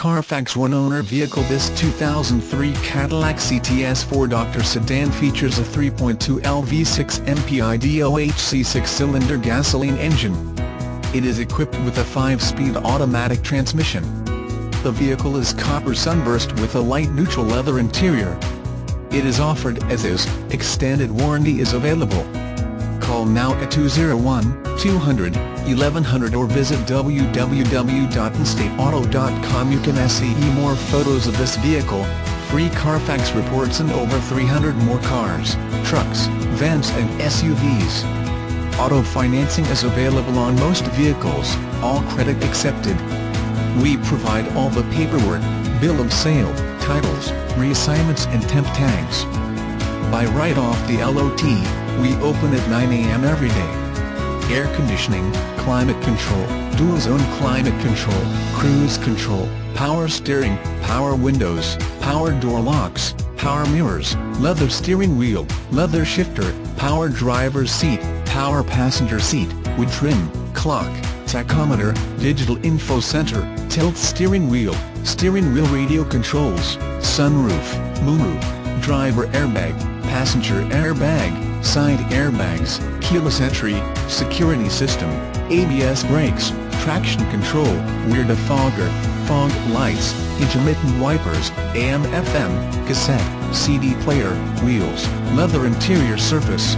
Carfax one-owner vehicle. This 2003 Cadillac CTS4 Doctor sedan features a 3.2L V6 MPI DOHC 6-cylinder gasoline engine. It is equipped with a 5-speed automatic transmission. The vehicle is copper sunburst with a light neutral leather interior. It is offered as is. Extended warranty is available. Call now at 201-200-1100 or visit www.instateauto.com. You can see more photos of this vehicle, free Carfax reports and over 300 more cars, trucks, vans and SUVs. Auto financing is available on most vehicles, all credit accepted. We provide all the paperwork, bill of sale, titles, reassignments and temp tags. Buy right off the LOT. We open at 9 a.m. every day. Air conditioning, climate control, dual zone climate control, cruise control, power steering, power windows, power door locks, power mirrors, leather steering wheel, leather shifter, power driver's seat, power passenger seat, wood trim, clock, tachometer, digital info center, tilt steering wheel radio controls, sunroof, moonroof, driver airbag, passenger airbag, side airbags, keyless entry, security system, ABS brakes, traction control, rear defogger, fog lights, intermittent wipers, AM/FM, cassette, CD player, wheels, leather interior surface,